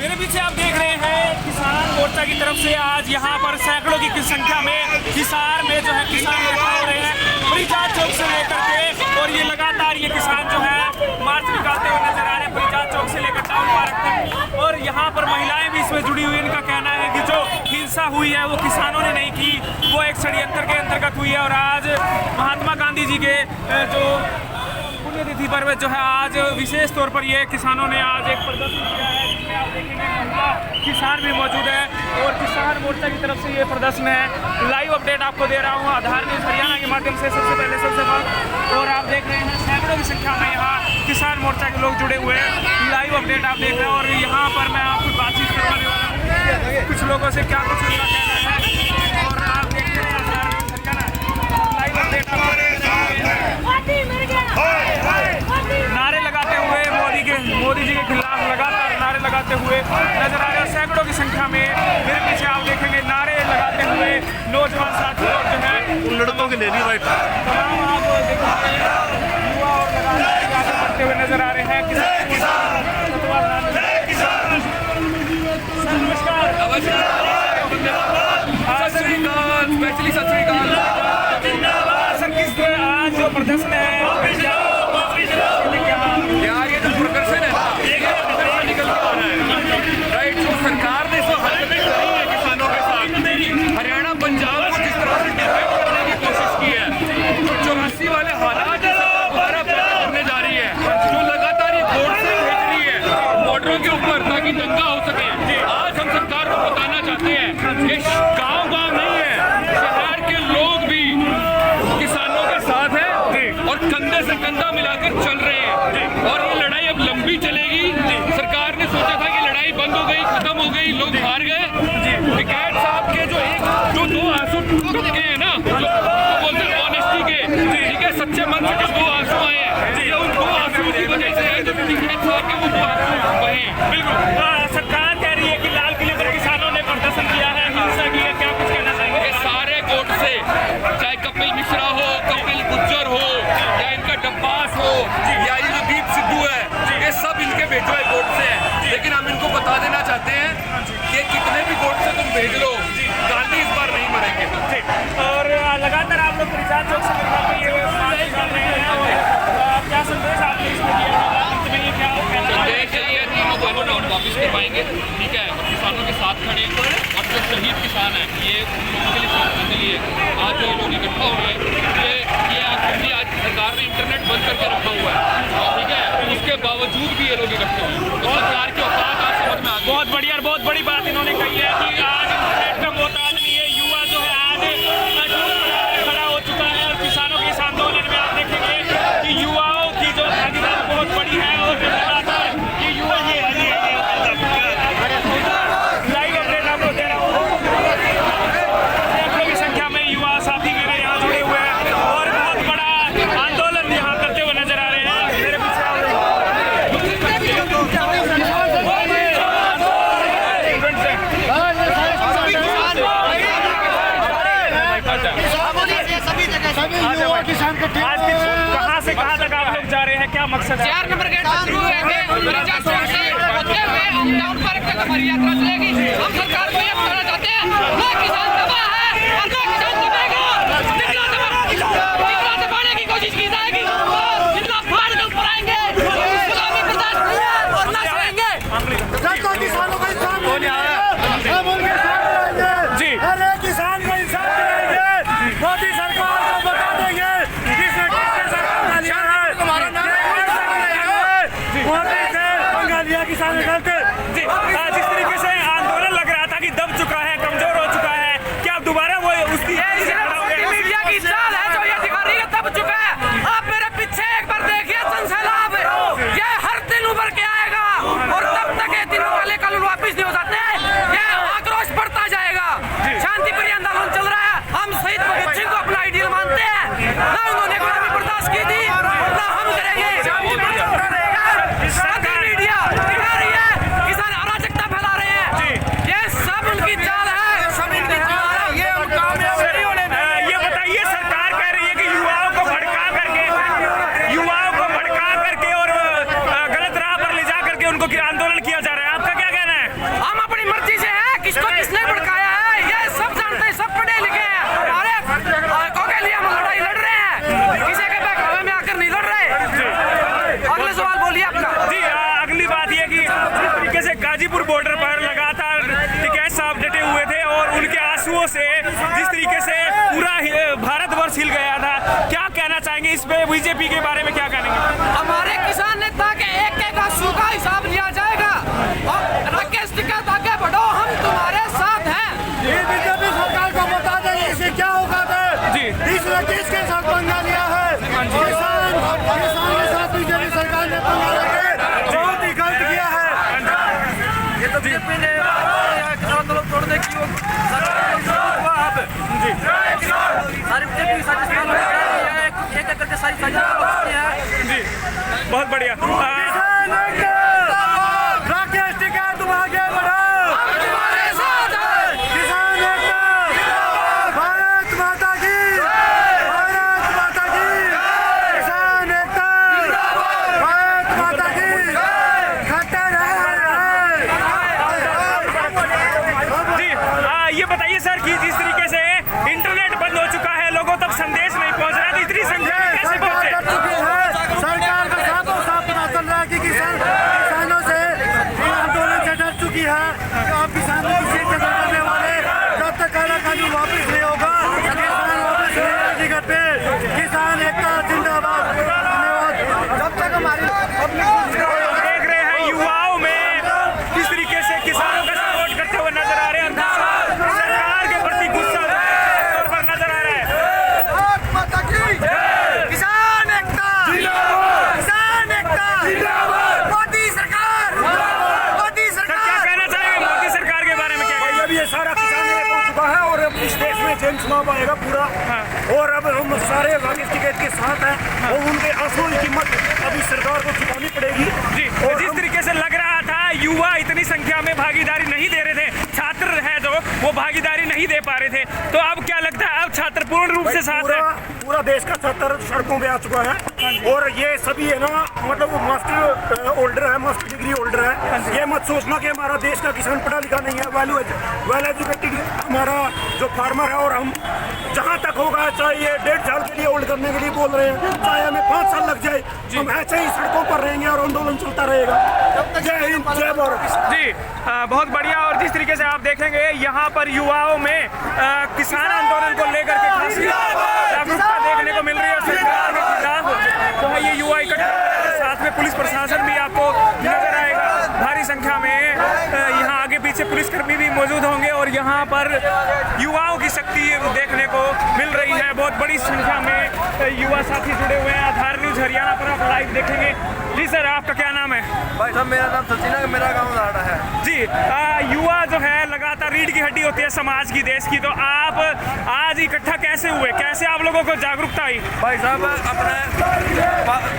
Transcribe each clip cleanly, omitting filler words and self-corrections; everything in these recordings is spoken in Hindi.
मेरे पीछे आप देख रहे हैं किसान मोर्चा की तरफ से आज यहाँ पर सैकड़ों की संख्या में हिसार में जो है किसान इकट्ठा हो रहे हैं परिजात चौक से लेकर के, और ये लगातार ये किसान जो है मार्च निकालते हुए नजर आ रहे हैं परिजात चौक से लेकर टाउन पार्क तक। और यहाँ पर महिलाएं भी इसमें जुड़ी हुई। इनका कहना है कि जो हिंसा हुई है वो किसानों ने नहीं की, वो एक षड्यंत्र के अंतर्गत हुई है। और आज महात्मा गांधी जी के जो पुण्यतिथि पर जो है आज विशेष तौर पर ये किसानों ने आज एक प्रदर्शन किया है, जिसमें आप देखेंगे महिला किसान भी मौजूद है और किसान मोर्चा की तरफ से ये प्रदर्शन है। लाइव अपडेट आपको दे रहा हूँ आधार न्यूज़ हरियाणा के माध्यम से सबसे पहले और आप देख रहे हैं सैकड़ों की संख्या में यहाँ किसान मोर्चा के लोग जुड़े हुए हैं। लाइव अपडेट आप देख रहे हैं और यहाँ पर मैं आपको बातचीत करवाने वाला हूँ कुछ लोगों से, क्या कुछ उनका कहना है। और आप देख रहे हैं लाइव अपडेट नारे लगाते हुए मोदी जी के खिलाफ लगातार नारे लगाते हुए नजर आ रहे हैं सैकड़ों की संख्या में। मेरे पीछे आप देखेंगे नारे लगाते हुए नौजवान साथी और जो है लड़कों के ले ली राइट तमाम आप देखेंगे युवा और लगातार आगे बढ़ते हुए नजर आ रहे हैं। सर किस आज जो प्रदर्शन है यार, ये जो प्रदर्शन है ना निकल के आ रहा है राइट। जो सरकार ने सो हरकतें करी है किसानों के साथ, हरियाणा पंजाब को जिस तरह से डिफेक्ट करने की कोशिश की है, 84 वाले हालात दोबारा पैदा करने जा रही है, जो लगातार ये बोर्ड से भेज रही है बॉर्डरों के ऊपर ताकि दंगा हो सके। आज हम सरकार को बताना चाहते हैं कि गाँव नहीं है, शहर के लोग भी किसानों के साथ हैं और कंधे से कंधा मिलाकर चल रहे हैं। और ये लड़ाई अब लंबी चलेगी। सरकार ने सोचा था कि लड़ाई बंद हो गई, खत्म हो गई, लोग हार गए। टिकैत साहब के जो दो आंसू टपके हैं ना, जो बोलते हैं ऑनेस्टी के, ठीक है, सच्चे मन से जो दो आंसू आए हैं, ये उन दो आंसू की वजह से है जो टिकैत साहब के वो दो आंसू बहे। बिल्कुल सरकार कह रही है कि लाल किले पर किसानों ने प्रदर्शन किया है, हिंसा की है, क्या कुछ कहना चाहेंगे? ये सारे गोट से, चाहे कपिल मिश्रा हो, कपिल गुज्जर हो, या इनका डब्बास हो, या ये जो दीप सिद्धू है, ये सब इनके भेजो है गोट से है। लेकिन हम इनको बता देना चाहते हैं कि कितने भी गोट से तुम भेज लो, गांधी इस बार नहीं मरेंगे। और लगातार आप लोग परिजात चौक से क्या संदेश आपने इसमें दिया है? संदेश यही है, तीनों कानून और वापिस करवाएंगे, ठीक है, और किसानों के साथ खड़े। और जो शहीद किसान है, ये उन लोगों के लिए समझने के लिए आज जो लोग इकट्ठा हुए हैं, ये आज सरकार ने इंटरनेट बंद करके रखा हुआ है, ठीक है, उसके बावजूद भी ये लोग इकट्ठे हुए हैं। और सरकार की औकात आज समझ में आ गई। बहुत बढ़िया और बहुत बड़ी बात इन्होंने कही है कि आज इंटरनेट का मोहताज नहीं है, युवा जो है आज खड़ा हो चुका है। और किसानों के इस आंदोलन में आप देखेंगे कि युवाओं की जो भागीदारी बहुत बड़ी है और ये युवा लाइव अपडेट आपको दे रहा हूँ। सैकड़ों की संख्या में युवा साथी मेरे यहाँ जुड़े हुए हैं और बहुत बड़ा आंदोलन यहाँ करते हुए नजर आ रहे हैं। मेरे पीछे आज कहाँ से कहाँ तक आप लोग जा रहे हैं, क्या मकसद है? 4 नंबर गेट से शुरू होंगे, परिजात चौक से होते हुए हम टाउन पार्क तक हमारी यात्रा चलेगी। हम सरकार को ये बताना चाहते हैं, ना किसान दबा है और ना किसान दबेगा। जितना दबाने की कोशिश की जाएगी, जितना फाड़ के ऊपर आएंगे, गुलामी बर्दाश्त नहीं है और ना सहेंगे। किसानों का इंसाफ जी हर एक किसान को इंसाफ दिलाएंगे। मोदी सरकार को बता देंगे किसने किसने सरकार लिया है, तुम्हारा नाम मोदी से पंगा लिया किसान गलत। जी जिस तरीके से आंदोलन लग रहा था कि दब चुका है, कमजोर हो चुका है, क्या आप दोबारा वो उसकी मीडिया की चाल है जो ये दिखा रही है दब चुका है। आप मेरे पीछे एक बार देखिए, सैलाब ये हर दिन उभर के आएगा और तब तक ये दिनों वाले कानून वापिस नहीं हो सकते। ये आक्रोश बढ़ता जाएगा। शांति प्रिय आंदोलन चल रहा है। हम शहीद भगत सिंह को अपना आइडियल मानते हैं। ना उन्होंने गुलामी बर्दाश्त की थी, ना हम करेंगे। मीडिया दिखा रही है, किसान अराजकता फैला रहे हैं। ये सब उनकी चाल है। तरीके से गाजीपुर बॉर्डर पर लगातार टिकैत साहब डटे हुए थे और उनके आंसुओं से जिस तरीके से पूरा भारतवर्ष हिल गया था, क्या कहना चाहेंगे इस पे? बीजेपी के बारे में क्या कहेंगे? हमारे किसान नेता के एक आंसू का हिसाब लिया जाएगा और राकेश टिकैत आगे बढ़ो, हम तुम्हारे साथ हैं। ये बीजेपी सरकार को बता देंगे इसे क्या होगा जी। इसने किसके साथ पंगा लिया है? किसान के साथ बीजेपी सरकार ने पंगा लेके बहुत ही गलत किया है। ये तो बीजेपी ने आंदोलन तोड़ने की सारी बीजेपी एक करके सारी जी, बहुत बढ़िया। राकेश टिकैत तुम आगे बढ़ो, तुम्हारे साथ हैं। किसान एकता, भारत माता की, भारत माता की, किसान एकता, भारत माता की, खट्टर जी, ये बताइए सर कि जिस तरीके से इंटरनेट बंद हो चुका है, लोगों तक संदेश नहीं पहुंच रहा, तो इतनी संख्या में कैसे पहुंचे? सरकार का साफों साफ पता चल रहा है कि किसानों से आंदोलन से डर चुकी है कि आप किसानों की सीट जगह करने वाले जब तक काला कानून वापस नहीं होगा, किसान वापस नहीं आएगी घर पे। किसान एकता जिंदाबाद। धन्यवाद। जब तक हमारी देख रहे हैं युवाओं में किस तरीके से किसानों का सपोर्ट करते हुए नजर आ रहे हैं और सरकार के प्रति गुस्सा तौर पर नजर आ रहा है। किसान एकता, किसान एकता, मोदी सरकार, मोदी सर, क्या सरकार। कहना चाहेंगे मोदी सरकार के बारे में? क्या कहेंगे? अब ये सारा किसान पहुंच चुका है और अब इस देश में जन चुनाव आएगा पूरा, और अब हम सारे राकेश टिकैत के साथ हैं और उनके आंसुओं की कीमत अभी सरकार को चुकानी पड़ेगी। जी, और जिस तरीके से लग रहा था युवा इतनी संख्या में भागीदारी नहीं दे रहे थे, छात्र है जो वो भागीदारी नहीं दे पा रहे थे, तो अब क्या लगता है अब छात्र पूर्ण रूप से साथ है? पूरा देश का छात्र सड़कों पे आ चुका है और ये सभी है ना, मतलब मास्टर होल्डर है, मास्टर डिग्री होल्डर है। ये मत सोचना कि हमारा देश का किसान पढ़ा लिखा नहीं है, वेल एजुकेटेड हमारा जो फार्मर है, और हम जहाँ तक होगा, चाहे ये 1.5 साल के लिए होल्ड करने के लिए बोल रहे हैं, चाहे हमें 5 साल लग जाए, हम ऐसे ही सड़कों पर रहेंगे और आंदोलन चलता रहेगा। जय हिंद, जय भारत। जी, बहुत बढ़िया। और जिस तरीके से आप देखेंगे यहाँ पर युवाओं में किसान आंदोलन को लेकर के खासी जागरूकता देखने को मिल रही है सरकार के खिलाफ। तो है ये युवा इकट्ठा, साथ में पुलिस प्रशासन भी आपको नजर आएगा भारी संख्या में। यहाँ आगे पीछे पुलिसकर्मी भी मौजूद होंगे और यहाँ पर युवाओं की शक्ति देखने को मिल रही है। बहुत बड़ी संख्या में युवा साथी जुड़े हुए हैं। आधार न्यूज हरियाणा पर आप लाइव देखेंगे। जी सर, आपका क्या नाम है? भाई साहब, मेरा नाम सचिन है, मेरा गांव दाड़ा है। जी, युवा जो है लगातार रीढ़ की हड्डी होती है समाज की, देश की, तो आप आज इकट्ठा कैसे हुए, कैसे आप लोगों को जागरूकता आई? भाई साहब, अपने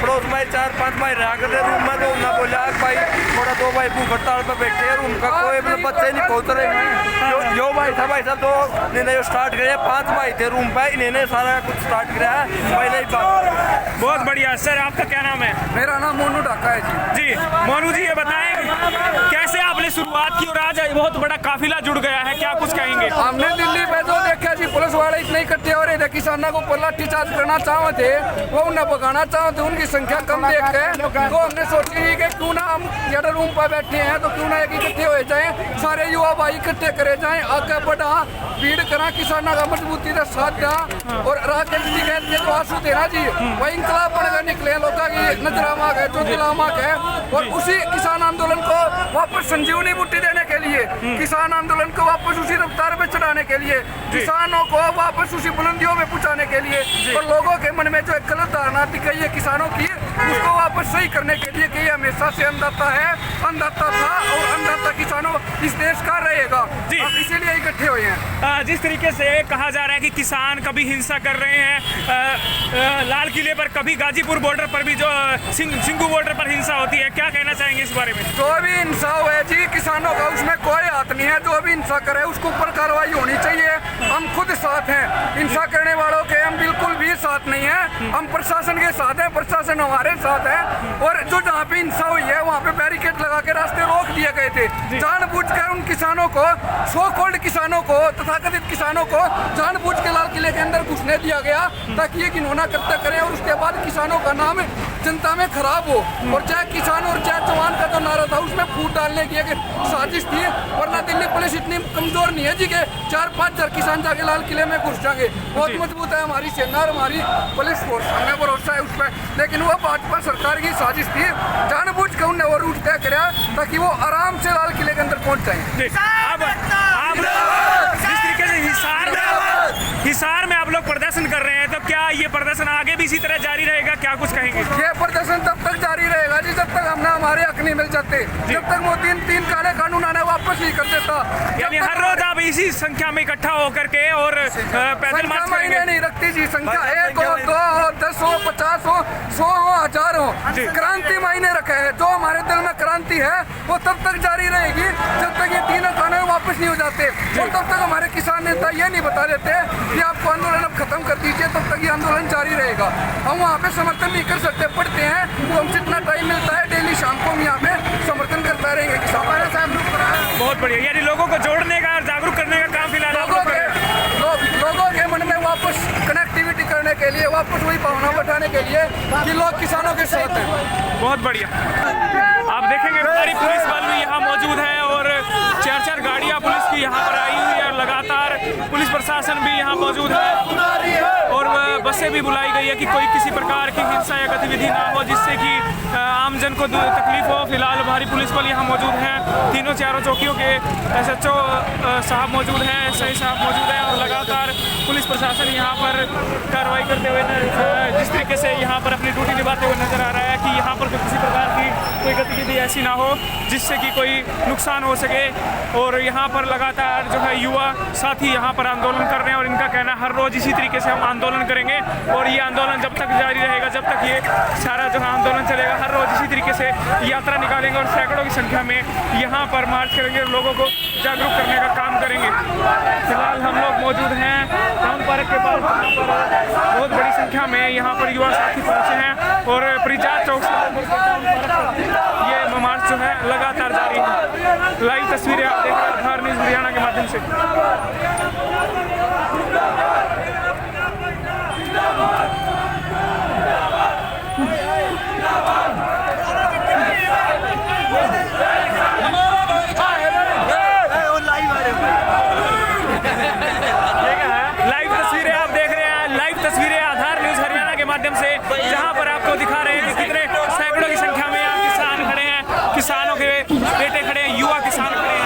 पड़ोस में 4-5 भाई रहा करते रूम में, तो उन्होंने बोला भाई थोड़ा 2 भाई भूख हड़ताल पर बैठे हैं, उनका कोई अपने बच्चे नहीं पहुँच रहे। जो भाई था भाई साहब, तो इन्होंने जो स्टार्ट किया, 5 भाई थे रूम पे, इन्होंने सारा कुछ स्टार्ट किया है पहले ही बात। बहुत बढ़िया। सर, आपका क्या नाम है? मेरा नाम मोनू ढाका है जी। जी, मोनू जी, ये बताएं कैसे आपने शुरुआत की और आज बहुत बड़ा काफिला जुड़ गया है, क्या कुछ कहेंगे? हमने दिल्ली पे जो देखा जी, पुलिस वाले इतने इकट्ठे हो रहे थे, किसानों को लाठीचार्ज करना चाहते थे, वो उन्हें भगाना चाहते, उनकी संख्या कम देख के तो हमने सोची कि क्यों ना हम ज़्यादा रूम पर बैठे हैं तो क्यों ना एक इकट्ठे हो जाए, सारे युवा भाई इकट्ठे करे जाए, आगे बढ़ा, भीड़ करा, किसानों का मजबूती से साथ दा और राकेश टिकैत के जो आंसू थे ना जी, वही इंकलाब बन गए, निकले लोगों की नजरामा गए, जो दिलामा गए, और उसी किसान आंदोलन को वापस संजीवनी बूटी देने के लिए, किसान आंदोलन को वापस उसी रफ्तार पे चढ़ाने के लिए, किसानों को वापस उसी बुलंदियों में पहुंचाने के लिए, और लोगों के मन में जो एक गलत धारणा दिखाई है किसानों की, उसको वापस सही करने के लिए कि ये हमेशा से अन्नदाता है, अन्नदाता था और अन्नदाता किसानों इस देश का रहेगा, अब इसीलिए इकट्ठे हुए हैं। जिस तरीके से कहा जा रहा है कि किसान कभी हिंसा कर रहे हैं, लाल किले पर, कभी गाजीपुर बॉर्डर पर भी जो सिंगू बॉर्डर पर हिंसा होती है, क्या कहना चाहेंगे इस बारे में? जो भी हिंसा हुआ है जी किसानों का, उसमें कोई बात नहीं है। जो भी हिंसा करे उसके ऊपर कार्रवाई होनी चाहिए। हम खुद साथ हैं, हिंसा करने वालों के हम बिल्कुल भी साथ नहीं है। हम प्रशासन के साथ हैं, प्रशासन हमारे साथ है। और जो जहाँ पे हिंसा हुई है वहाँ पे बैरिकेड लगा के रास्ते रोक दिए गए थे। जानबूझकर उन किसानों को, सो कॉल्ड किसानों को, तथाकथित किसानों को जानबूझ के लाल किले के अंदर घुसने दिया गया ताकि ये घिनौना करता करें और उसके बाद किसानों का नाम जनता में खराब हो। और चाहे किसान और चाहे जवान का जो नारा था उसमें फूट डालने की एक साजिश थी। वरना दिल्ली पुलिस इतनी कमजोर नहीं है जी के 4-5 हजार किसान जाके लाल किले में घुस जाएंगे। बहुत मजबूत है हमारी सेना और हमारी पुलिस फोर्स, हमें भरोसा है उस पर। लेकिन वो भाजपा सरकार की साजिश थी, जानबूझ के उन्हें वो रूट तय कराया ताकि वो आराम से लाल किले के अंदर पहुंच जाए। अब आप जिस तरीके से हिसार में आप लोग प्रदर्शन कर रहे हैं, तो क्या ये प्रदर्शन आगे भी इसी तरह जारी रहेगा? क्या कुछ कहेंगे? ये प्रदर्शन तब तक जारी रहेगा जी जब तक हमने हमारे हक नहीं मिल जाते, जब तक वो तीन काले कानून आने वापस नहीं कर देता। यानी हर रोज आप इसी संख्या में इकट्ठा होकर के और पैदल मार्च करेंगे? नहीं रखती जी संख्या 1 हो, 2 हो, 10 हो, 50 हो, 100 हो, 1000 हो। क्रांति मायने रखे है। जो हमारे दिल में क्रांति है वो तब तक जारी रहेगी जब तक ये तीनों कानून वापस नहीं हो जाते। और तब तक हमारे किसान नेता ये नहीं बता देते कि आपको आंदोलन अब खत्म कर दीजिए, तब तक ये आंदोलन जारी रहेगा। हम वहाँ पे समर्थन नहीं कर सकते, पढ़ते हैं तो हमसे जितना टाइम मिलता है डेली शाम को हम यहाँ पे समर्थन करता रहेंगे। बहुत बढ़िया, यानी लोगों को जोड़ने का और जागरूक करने का काम फिलहाल लोगों के मन में वापस कनेक्टिविटी करने के लिए, वापस वही भावना बैठाने के लिए कि लोग किसानों के साथ हैं। बहुत बढ़िया। आप देखेंगे हमारी पुलिस बल भी यहाँ मौजूद है और 4-4 गाड़ियाँ पुलिस की यहाँ पर आई हुई है। लगातार पुलिस प्रशासन भी यहाँ मौजूद है और बसें भी बुलाई गई है कि कोई किसी प्रकार की हिंसा या गतिविधि ना हो जिससे कि आमजन को तकलीफ हो। फिलहाल हमारी पुलिस बल यहाँ मौजूद हैं, तीनों चारों चौकियों के SHO साहब मौजूद हैं, SI साहब मौजूद हैं और लगातार पुलिस प्रशासन यहाँ पर कार्रवाई करते हुए जिस तरीके से यहाँ पर अपनी ड्यूटी निभाते हुए नजर आ रहा है कि यहाँ पर किसी प्रकार की कोई गतिविधि ऐसी ना हो जिससे कि कोई नुकसान हो सके। और यहाँ पर लगातार जो है युवा साथी यहाँ पर आंदोलन कर रहे हैं और इनका कहना हर रोज इसी तरीके से हम आंदोलन करेंगे और ये आंदोलन जब तक जारी रहेगा, जब तक ये सारा जो है आंदोलन चलेगा, हर रोज इसी तरीके से यात्रा निकालेंगे और सैकड़ों की संख्या में यहाँ पर मार्च करेंगे और लोगों को जागरूक करने का काम करेंगे। फिलहाल हम लोग मौजूद हैं टाउन पार्क के पास, बहुत बड़ी संख्या में यहाँ पर युवा साथी पहुँचे हैं और परिजात चौक से ये मार्च जो है लगातार जारी है। लाइव तस्वीरें आप देख रहे हैं आधार न्यूज़ हरियाणा के माध्यम से। लाइव तस्वीरें आप देख रहे हैं, लाइव तस्वीरें आधार न्यूज़ हरियाणा के माध्यम से, जहां पर आपको दिखा रहे हैं कि कितने सैकड़ों की संख्या में यहाँ किसान खड़े हैं, किसानों के बेटे खड़े हैं, युवा किसान खड़े हैं।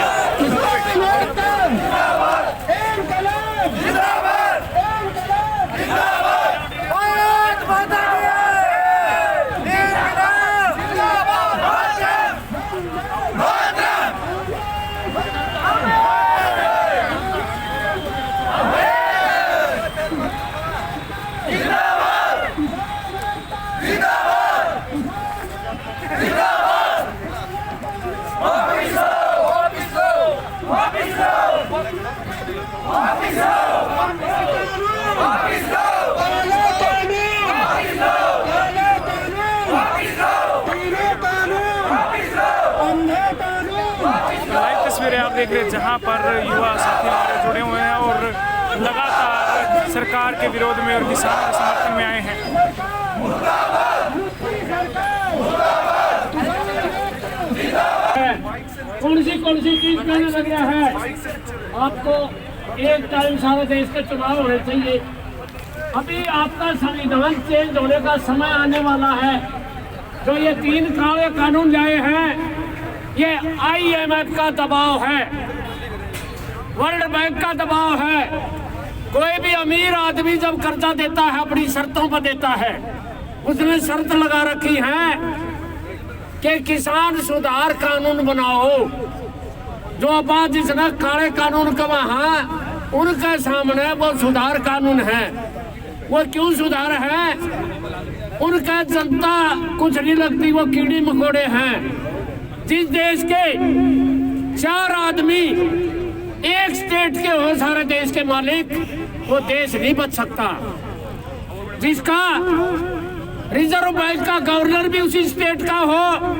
लाइव तस्वीरें आप देख रहे हैं जहां पर युवा साथी हमारे जुड़े हुए हैं और लगातार सरकार के विरोध में और किसानों के समर्थन में आए हैं। कौन सी चीज कहने लग रहा है? आपको एक टाइम सारे देश के चुनाव होने चाहिए। अभी आपका संविधान चेंज होने का समय आने वाला है। जो ये 3 काले कानून लाए हैं, ये IMF का दबाव है, वर्ल्ड बैंक का दबाव है। कोई भी अमीर आदमी जब कर्जा देता है अपनी शर्तों पर देता है, उसने शर्त लगा रखी है कि किसान सुधार कानून बनाओ। जो बात जिसने काले कानून का वहाँ उनके सामने वो सुधार कानून है। वो क्यों सुधार है? उनका जनता कुछ नहीं लगती, वो कीड़ी मकोड़े हैं। जिस देश के 4 आदमी एक स्टेट के हो सारे देश के मालिक, वो देश नहीं बच सकता। जिसका रिजर्व बैंक का गवर्नर भी उसी स्टेट का हो,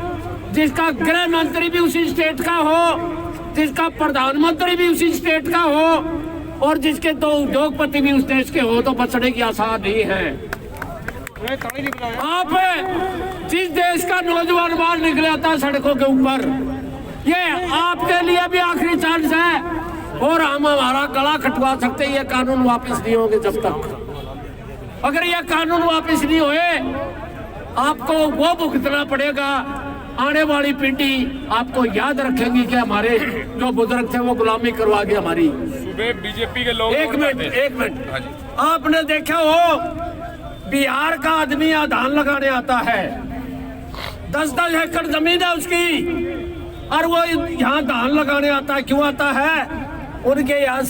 जिसका गृह मंत्री भी उसी स्टेट का हो, जिसका प्रधानमंत्री भी उसी स्टेट का हो और जिसके दो उद्योगपति भी उस देश के हो, तो बचने की आसार नहीं है। आप जिस देश का नौजवान बाहर निकले आता है सड़कों के ऊपर, ये आपके लिए भी आखिरी चांस है और हम हमारा गला कटवा सकते हैं। ये कानून वापस नहीं होंगे जब तक। अगर ये कानून वापस नहीं हुए, आपको वो भुगतना पड़ेगा। आने वाली पीढ़ी आपको याद रखेंगी कि हमारे जो बुजुर्ग थे वो गुलामी करवा के हमारी। सुबह बीजेपी के लोग एक मिनट आपने देखा हो, बिहार का आदमी यहाँ धान लगाने आता है, 10-10 एकड़ जमीन है उसकी, और वो यहाँ धान लगाने आता है। क्यों आता है? उनके यहाँ